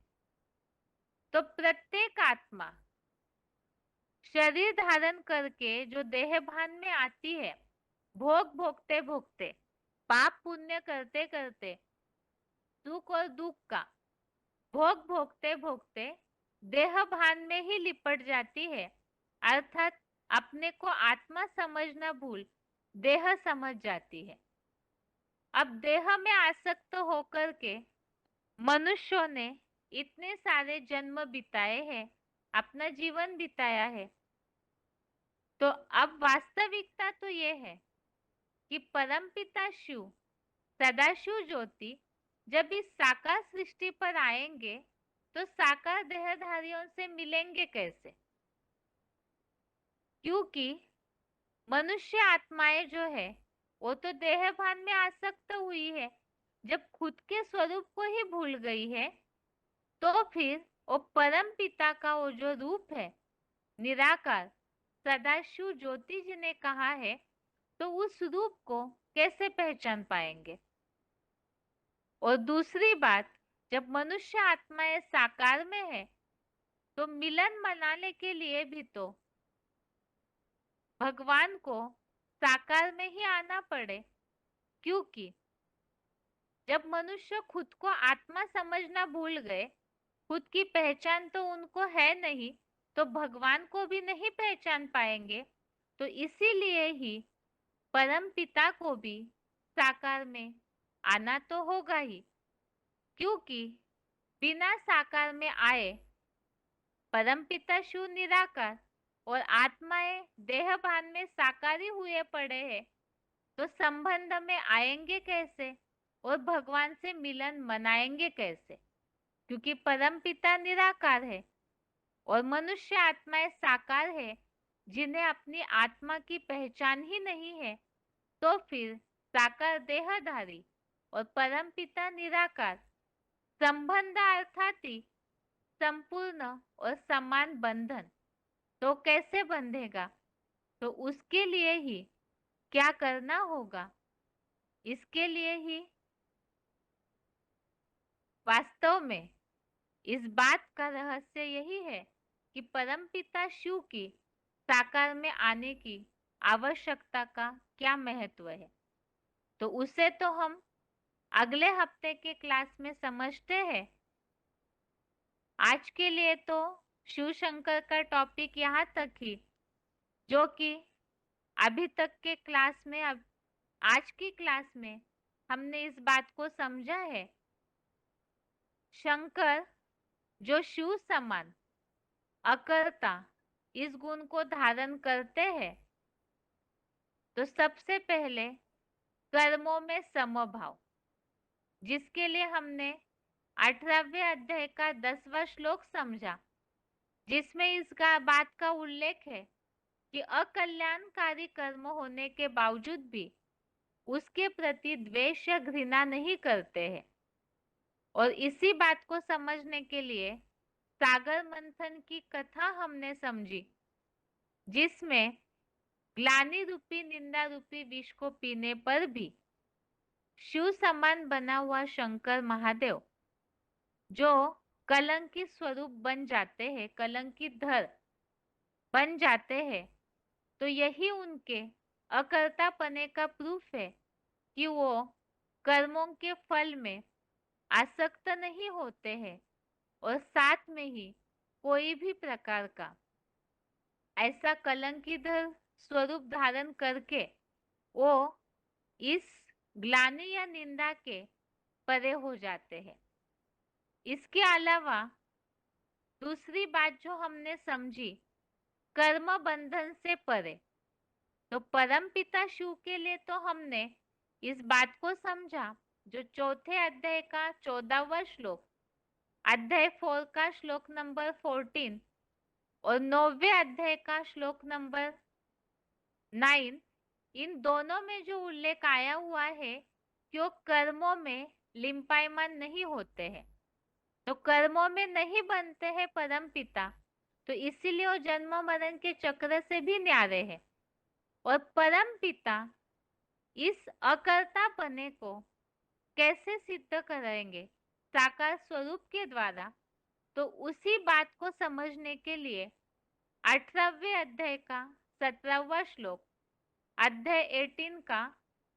तो प्रत्येक आत्मा शरीर धारण करके जो देह भान में आती है, भोग भोगते भोगते, पाप पुण्य करते करते, सुख और दुख का भोग भोगते भोगते देह भान में ही लिपट जाती है, अर्थात अपने को आत्मा समझना भूल देह समझ जाती है। अब देह में आसक्त होकर के मनुष्यों ने इतने सारे जन्म बिताए हैं, अपना जीवन बिताया है। तो अब वास्तविकता तो ये है कि परमपिता शिव, सदाशिव ज्योति जब इस साकार सृष्टि पर आएंगे, तो साकार देहधारियों से मिलेंगे कैसे? क्योंकि मनुष्य आत्माएं जो है वो तो देह भान में आसक्त हुई है। जब खुद के स्वरूप को ही भूल गई है, तो फिर वो परम पिता का वो जो रूप है निराकार, सदाशिव ज्योति जी ने कहा है, तो उस रूप को कैसे पहचान पाएंगे? और दूसरी बात, जब मनुष्य आत्माएं साकार में है, तो मिलन मनाने के लिए भी तो भगवान को साकार में ही आना पड़े। क्योंकि जब मनुष्य खुद को आत्मा समझना भूल गए, खुद की पहचान तो उनको है नहीं, तो भगवान को भी नहीं पहचान पाएंगे। तो इसीलिए ही परम पिता को भी साकार में आना तो होगा ही, क्योंकि बिना साकार में आए परम पिता शिव निराकार और आत्माएं देह भान में साकारी हुए पड़े हैं, तो संबंध में आएंगे कैसे और भगवान से मिलन मनाएंगे कैसे? क्योंकि परम पिता निराकार है और मनुष्य आत्माएं साकार है, जिन्हें अपनी आत्मा की पहचान ही नहीं है। तो फिर साकार देहधारी और परम पिता निराकार संबंध अर्थात ही संपूर्ण और समान बंधन तो कैसे बंधेगा? तो उसके लिए ही क्या करना होगा? इसके लिए ही वास्तव में इस बात का रहस्य यही है कि परमपिता शिव की साकार में आने की आवश्यकता का क्या महत्व है। तो उसे तो हम अगले हफ्ते के क्लास में समझते हैं। आज के लिए तो शिव शंकर का टॉपिक यहाँ तक ही, जो कि अभी तक के क्लास में, अब आज की क्लास में हमने इस बात को समझा है। शंकर जो शिव समान अकर्ता इस गुण को धारण करते हैं, तो सबसे पहले कर्मों में समभाव, जिसके लिए हमने 18वें अध्याय का 10वां श्लोक समझा, जिसमें इस बात का उल्लेख है कि अकल्याणकारी कर्म होने के बावजूद भी उसके प्रति द्वेष या घृणा नहीं करते हैं। और इसी बात को समझने के लिए सागर मंथन की कथा हमने समझी, जिसमें ग्लानि रूपी निंदा रूपी विष को पीने पर भी शिव समान बना हुआ शंकर महादेव जो कलंकी स्वरूप बन जाते हैं, कलंकी धर बन जाते हैं, तो यही उनके अकर्तापने का प्रूफ है कि वो कर्मों के फल में आसक्त नहीं होते हैं और साथ में ही कोई भी प्रकार का ऐसा कलंकीधर स्वरूप धारण करके वो इस ग्लानि या निंदा के परे हो जाते हैं। इसके अलावा दूसरी बात जो हमने समझी, कर्म बंधन से परे, तो परम पिता शिव के लिए तो हमने इस बात को समझा जो चौथे अध्याय का 14वां श्लोक, अध्याय 4 का श्लोक नंबर 14 और 9वें अध्याय का श्लोक नंबर 9, इन दोनों में जो उल्लेख आया हुआ है कि वो कर्मों में लिंपायमान नहीं होते हैं, तो कर्मों में नहीं बनते हैं परम पिता, तो इसीलिए वो जन्म मरण के चक्र से भी न्यारे है। और परम पिता इस अकर्तापने को कैसे सिद्ध करेंगे? साकार स्वरूप के द्वारा। तो उसी बात को समझने के लिए 18वें अध्याय का 17वां श्लोक, अध्याय 18 का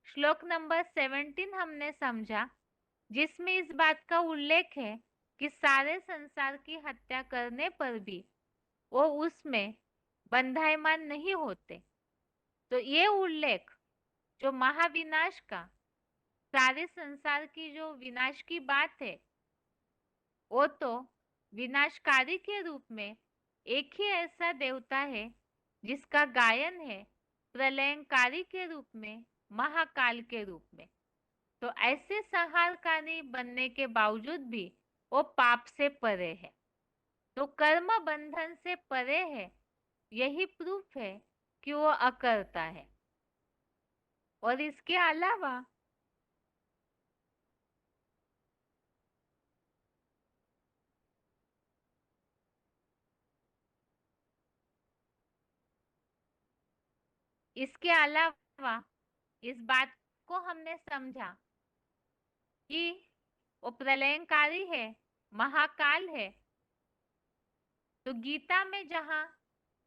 श्लोक नंबर 17 हमने समझा, जिसमें इस बात का उल्लेख है कि सारे संसार की हत्या करने पर भी वो उसमें बंधायमान नहीं होते। तो ये उल्लेख जो महाविनाश का, सारे संसार की जो विनाश की बात है, वो तो विनाशकारी के रूप में एक ही ऐसा देवता है जिसका गायन है प्रलयंकारी के रूप में, महाकाल के रूप में। तो ऐसे संहारकारी बनने के बावजूद भी वो पाप से परे है, तो कर्म बंधन से परे है। यही प्रूफ है कि वो अकर्ता है। और इसके अलावा इसके अलावा इस बात को हमने समझा कि वो प्रलयंकारी है, महाकाल है। तो गीता में जहां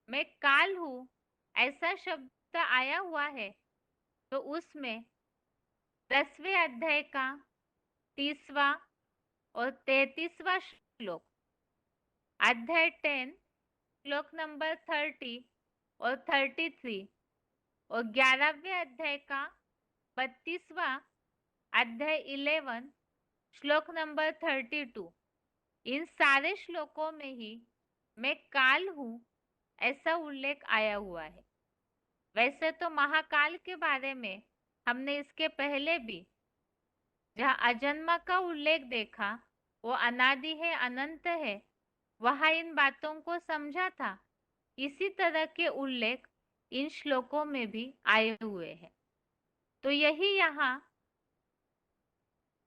मैं काल हूं ऐसा शब्द आया हुआ है, तो उसमें 10वें अध्याय का 30वां और 33वां श्लोक, अध्याय 10 श्लोक नंबर 30 और 33 और 11वें अध्याय का 32वां, अध्याय 11 श्लोक नंबर 32, इन सारे श्लोकों में ही मैं काल हूं ऐसा उल्लेख आया हुआ है। वैसे तो महाकाल के बारे में हमने इसके पहले भी जहाँ अजन्मा का उल्लेख देखा, वो अनादि है, अनंत है, वहां इन बातों को समझा था। इसी तरह के उल्लेख इन श्लोकों में भी आए हुए हैं। तो यही यहाँ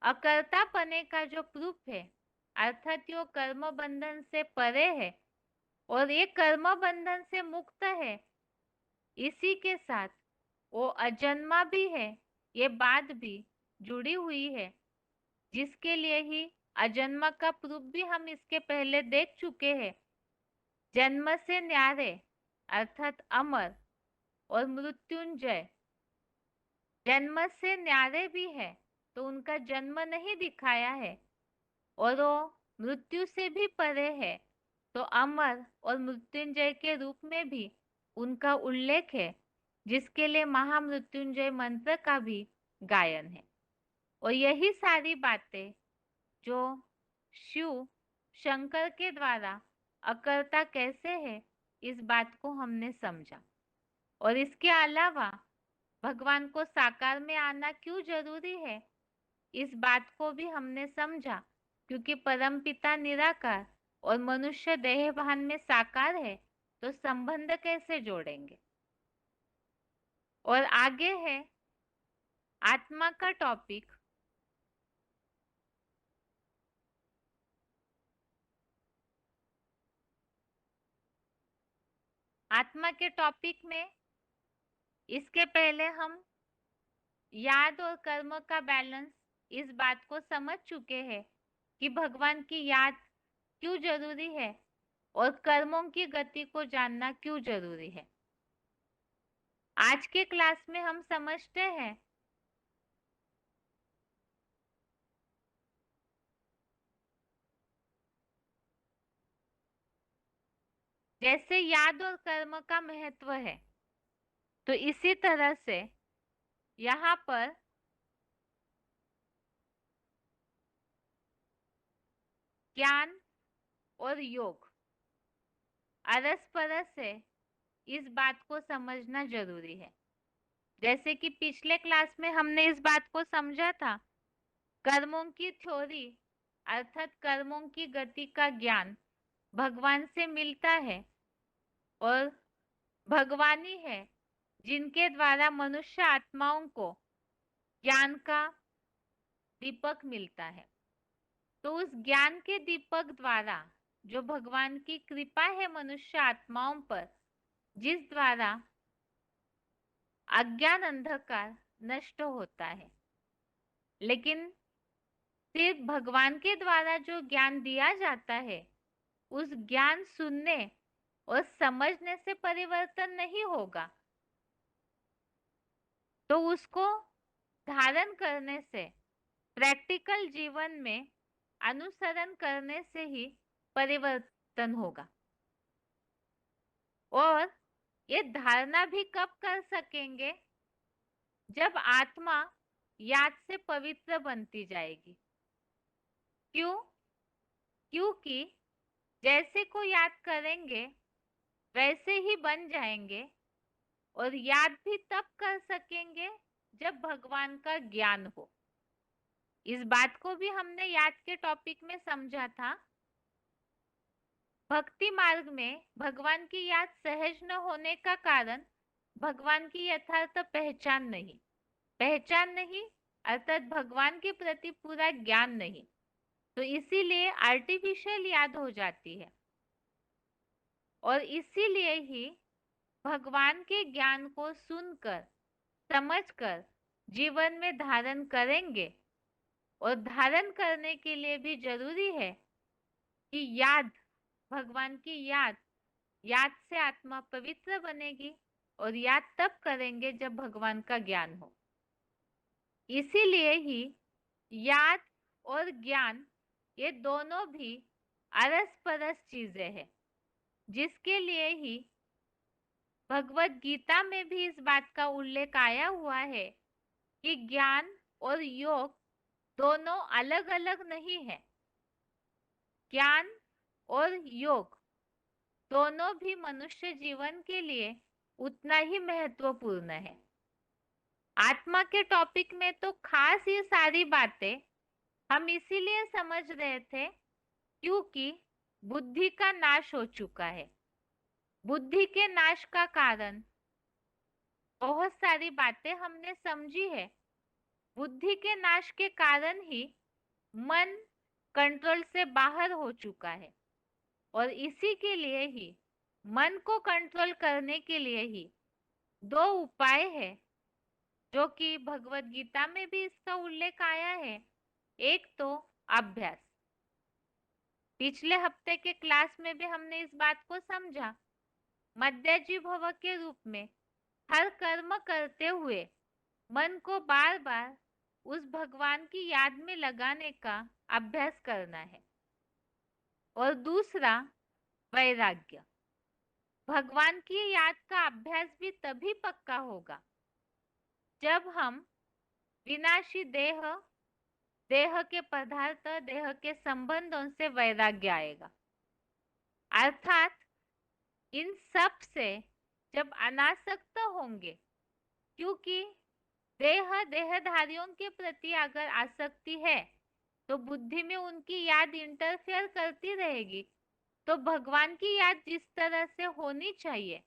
अकर्तापने का जो प्रूफ है, अर्थात यो कर्म बंधन से परे है और ये कर्म बंधन से मुक्त है, इसी के साथ वो अजन्मा भी है, ये बात भी जुड़ी हुई है, जिसके लिए ही अजन्मा का प्रूफ भी हम इसके पहले देख चुके हैं। जन्म से न्यारे अर्थात अमर और मृत्युंजय, जन्म से न्यारे भी है तो उनका जन्म नहीं दिखाया है, और वो मृत्यु से भी परे है तो अमर और मृत्युंजय के रूप में भी उनका उल्लेख है, जिसके लिए महामृत्युंजय मंत्र का भी गायन है। और यही सारी बातें जो शिव शंकर के द्वारा अकर्ता कैसे है, इस बात को हमने समझा। और इसके अलावा भगवान को साकार में आना क्यों जरूरी है, इस बात को भी हमने समझा, क्योंकि परमपिता निराकार और मनुष्य देहभान में साकार है, तो संबंध कैसे जोड़ेंगे। और आगे है आत्मा का टॉपिक। आत्मा के टॉपिक में इसके पहले हम याद और कर्म का बैलेंस, इस बात को समझ चुके हैं कि भगवान की याद क्यों जरूरी है और कर्मों की गति को जानना क्यों जरूरी है। आज के क्लास में हम समझते हैं जैसे याद और कर्म का महत्व है, तो इसी तरह से यहाँ पर ज्ञान और योग अरस परस है, इस बात को समझना जरूरी है। जैसे कि पिछले क्लास में हमने इस बात को समझा था, कर्मों की थ्योरी अर्थात कर्मों की गति का ज्ञान भगवान से मिलता है, और भगवान ही है जिनके द्वारा मनुष्य आत्माओं को ज्ञान का दीपक मिलता है। तो उस ज्ञान के दीपक द्वारा जो भगवान की कृपा है मनुष्य आत्माओं पर, जिस द्वारा अज्ञान अंधकार नष्ट होता है। लेकिन सिर्फ भगवान के द्वारा जो ज्ञान दिया जाता है, उस ज्ञान सुनने और समझने से परिवर्तन नहीं होगा, तो उसको धारण करने से, प्रैक्टिकल जीवन में अनुसरण करने से ही परिवर्तन होगा। और ये धारणा भी कब कर सकेंगे, जब आत्मा याद से पवित्र बनती जाएगी। क्यों? क्योंकि जैसे को याद करेंगे वैसे ही बन जाएंगे, और याद भी तब कर सकेंगे जब भगवान का ज्ञान हो। इस बात को भी हमने याद के टॉपिक में समझा था। भक्ति मार्ग में भगवान की याद सहज न होने का कारण भगवान की यथार्थ पहचान नहीं अर्थात भगवान के प्रति पूरा ज्ञान नहीं, तो इसीलिए आर्टिफिशियल याद हो जाती है। और इसीलिए ही भगवान के ज्ञान को सुनकर समझकर जीवन में धारण करेंगे, और धारण करने के लिए भी जरूरी है कि याद, भगवान की याद से आत्मा पवित्र बनेगी, और याद तब करेंगे जब भगवान का ज्ञान हो। इसीलिए ही याद और ज्ञान ये दोनों भी अरस परस चीजें हैं, जिसके लिए ही भगवत गीता में भी इस बात का उल्लेख आया हुआ है कि ज्ञान और योग दोनों अलग अलग नहीं है। ज्ञान और योग दोनों भी मनुष्य जीवन के लिए उतना ही महत्वपूर्ण है। आत्मा के टॉपिक में तो खास ये सारी बातें हम इसीलिए समझ रहे थे क्योंकि बुद्धि का नाश हो चुका है। बुद्धि के नाश का कारण बहुत सारी बातें हमने समझी है। बुद्धि के नाश के कारण ही मन कंट्रोल से बाहर हो चुका है, और इसी के लिए ही मन को कंट्रोल करने के लिए ही दो उपाय है, जो कि भगवत गीता में भी इसका उल्लेख आया है। एक तो अभ्यास, पिछले हफ्ते के क्लास में भी हमने इस बात को समझा। मध्यजी भव के रूप में हर कर्म करते हुए मन को बार बार उस भगवान की याद में लगाने का अभ्यास करना है। और दूसरा वैराग्य। भगवान की याद का अभ्यास भी तभी पक्का होगा जब हम विनाशी देह देह के पदार्थ, देह के संबंधों से वैराग्य आएगा। अर्थात इन सब से जब अनासक्त होंगे, क्योंकि देहधारियों के प्रति अगर आसक्ति है तो बुद्धि में उनकी याद इंटरफेयर करती रहेगी। तो भगवान की याद जिस तरह से होनी चाहिए,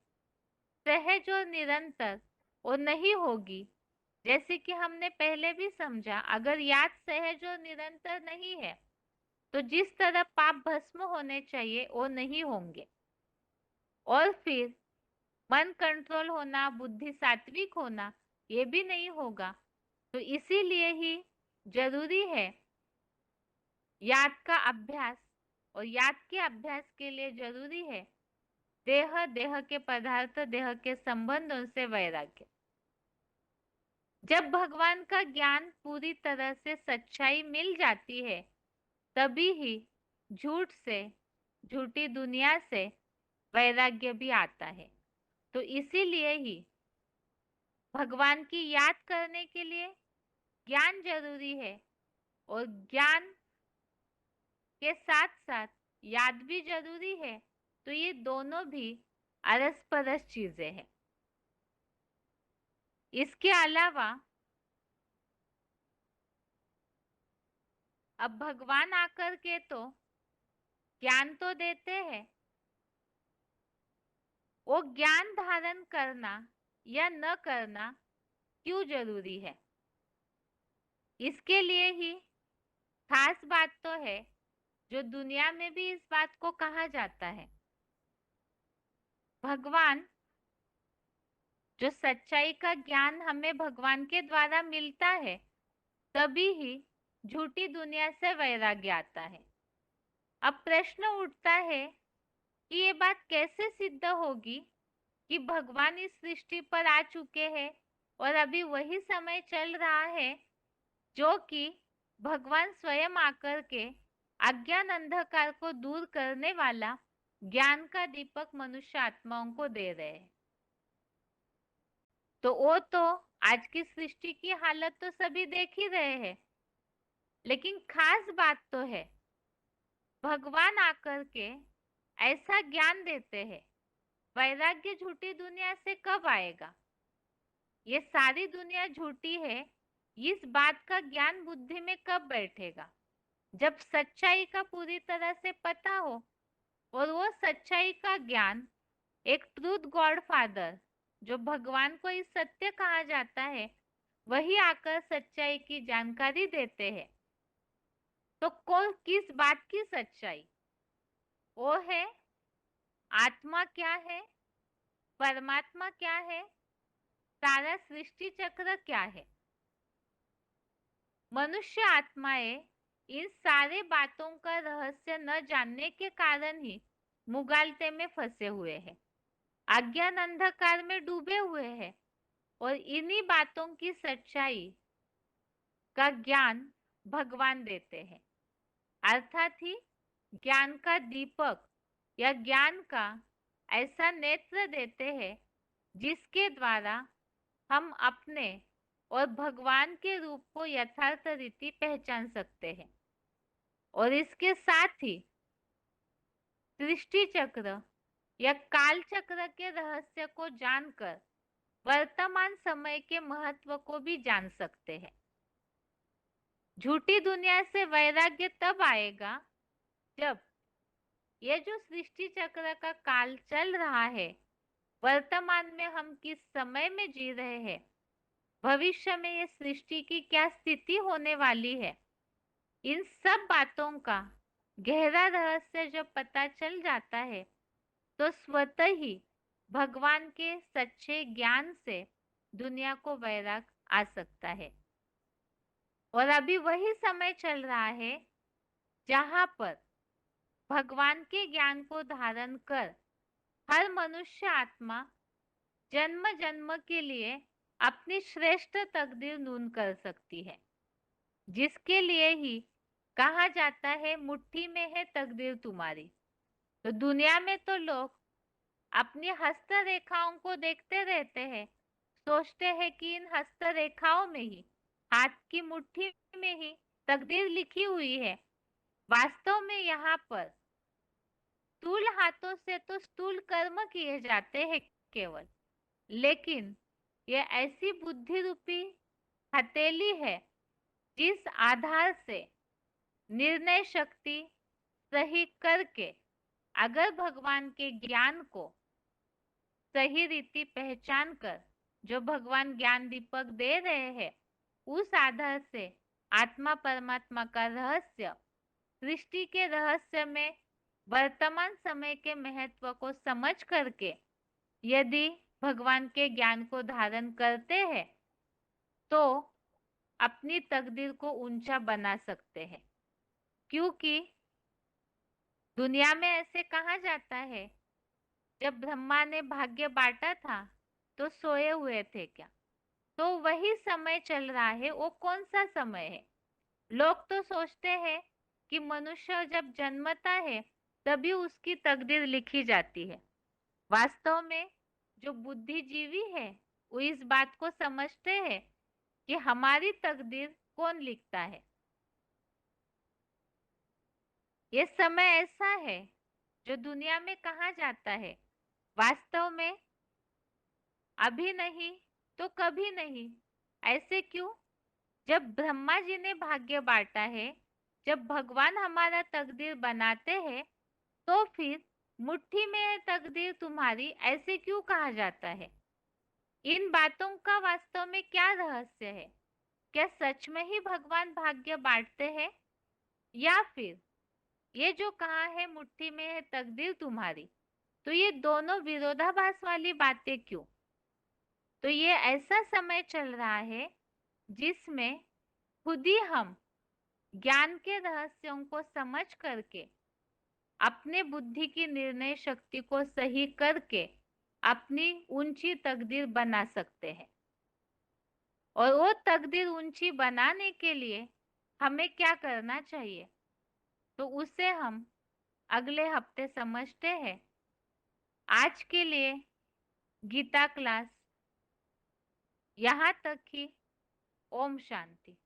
सहज और निरंतर, वो नहीं होगी। जैसे कि हमने पहले भी समझा, अगर याद सहज और निरंतर नहीं है तो जिस तरह पाप भस्म होने चाहिए वो नहीं होंगे, और फिर मन कंट्रोल होना, बुद्धि सात्विक होना, ये भी नहीं होगा। तो इसीलिए ही जरूरी है याद का अभ्यास, और याद के अभ्यास के लिए जरूरी है देह, देह के पदार्थ, देह के संबंधों से वैराग्य। जब भगवान का ज्ञान पूरी तरह से सच्चाई मिल जाती है, तभी ही झूठ से, झूठी दुनिया से वैराग्य भी आता है। तो इसीलिए ही भगवान की याद करने के लिए ज्ञान जरूरी है, और ज्ञान के साथ साथ याद भी जरूरी है। तो ये दोनों भी अरस परस चीजें हैं। इसके अलावा अब भगवान आकर के तो ज्ञान तो देते हैं, वो ज्ञान धारण करना या न करना क्यों जरूरी है? इसके लिए ही खास बात तो है, जो दुनिया में भी इस बात को कहा जाता है। भगवान, जो सच्चाई का ज्ञान हमें भगवान के द्वारा मिलता है, तभी ही झूठी दुनिया से वैराग्य आता है। अब प्रश्न उठता है कि ये बात कैसे सिद्ध होगी कि भगवान इस सृष्टि पर आ चुके हैं और अभी वही समय चल रहा है जो कि भगवान स्वयं आकर के अज्ञान अंधकार को दूर करने वाला ज्ञान का दीपक मनुष्य आत्माओं को दे रहे हैं। तो वो तो आज की सृष्टि की हालत तो सभी देख ही रहे हैं, लेकिन खास बात तो है भगवान आकर के ऐसा ज्ञान देते हैं। वैराग्य झूठी दुनिया से कब आएगा? ये सारी दुनिया झूठी है, इस बात का ज्ञान बुद्धि में कब बैठेगा? जब सच्चाई का पूरी तरह से पता हो, और वो सच्चाई का ज्ञान एक ट्रूथ गॉड फादर, जो भगवान को इस सत्य कहा जाता है, वही आकर सच्चाई की जानकारी देते हैं। तो कौन किस बात की सच्चाई? वो है आत्मा क्या है, परमात्मा क्या है, सारा सृष्टि चक्र क्या है। मनुष्य आत्माएं इन सारे बातों का रहस्य न जानने के कारण ही मुगालते में फंसे हुए हैं, अज्ञान अंधकार में डूबे हुए हैं, और इन्हीं बातों की सच्चाई का ज्ञान भगवान देते हैं। अर्थात ही ज्ञान का दीपक या ज्ञान का ऐसा नेत्र देते हैं जिसके द्वारा हम अपने और भगवान के रूप को यथार्थ रीति पहचान सकते हैं, और इसके साथ ही सृष्टि चक्र या काल चक्र के रहस्य को जानकर वर्तमान समय के महत्व को भी जान सकते हैं। झूठी दुनिया से वैराग्य तब आएगा जब ये जो सृष्टि चक्र का काल चल रहा है, वर्तमान में हम किस समय में जी रहे हैं, भविष्य में ये सृष्टि की क्या स्थिति होने वाली है, इन सब बातों का गहरा रहस्य जब पता चल जाता है, तो स्वतः ही भगवान के सच्चे ज्ञान से दुनिया को वैराग आ सकता है। और अभी वही समय चल रहा है जहां पर भगवान के ज्ञान को धारण कर हर मनुष्य आत्मा जन्म जन्म के लिए अपनी श्रेष्ठ तकदीर नून कर सकती है, जिसके लिए ही कहा जाता है मुट्ठी में है तकदीर तुम्हारी। तो दुनिया में तो लोग अपनी हस्त रेखाओं को देखते रहते हैं, सोचते हैं कि इन हस्त रेखाओं में ही, हाथ की मुट्ठी में ही तकदीर लिखी हुई है। वास्तव में यहाँ पर स्थूल हाथों से तो स्थूल कर्म किए जाते हैं केवल, लेकिन यह ऐसी बुद्धि रूपी हथेली है जिस आधार से निर्णय शक्ति सही करके अगर भगवान के ज्ञान को सही रीति पहचान कर जो भगवान ज्ञान दीपक दे रहे हैं उस आधार से आत्मा परमात्मा का रहस्य, सृष्टि के रहस्य में वर्तमान समय के महत्व को समझ करके यदि भगवान के ज्ञान को धारण करते हैं तो अपनी तकदीर को ऊंचा बना सकते हैं। क्योंकि दुनिया में ऐसे कहा जाता है, जब ब्रह्मा ने भाग्य बांटा था तो सोए हुए थे क्या? तो वही समय चल रहा है। वो कौन सा समय है? लोग तो सोचते हैं कि मनुष्य जब जन्मता है तभी उसकी तकदीर लिखी जाती है। वास्तव में जो बुद्धिजीवी है वो इस बात को समझते हैं कि हमारी तकदीर कौन लिखता है। ये समय ऐसा है जो दुनिया में कहा जाता है, वास्तव में अभी नहीं तो कभी नहीं। ऐसे क्यों? जब ब्रह्मा जी ने भाग्य बांटा है, जब भगवान हमारा तकदीर बनाते हैं, तो फिर मुट्ठी में है तकदीर तुम्हारी ऐसे क्यों कहा जाता है? इन बातों का वास्तव में क्या रहस्य है? क्या सच में ही भगवान भाग्य बांटते हैं, या फिर ये जो कहा है मुट्ठी में है तकदीर तुम्हारी, तो ये दोनों विरोधाभास वाली बातें क्यों? तो ये ऐसा समय चल रहा है जिसमें खुद ही हम ज्ञान के रहस्यों को समझ करके अपने बुद्धि की निर्णय शक्ति को सही करके अपनी ऊंची तकदीर बना सकते हैं। और वो तकदीर ऊंची बनाने के लिए हमें क्या करना चाहिए, तो उसे हम अगले हफ्ते समझते हैं। आज के लिए गीता क्लास यहाँ तक ही। ओम शांति।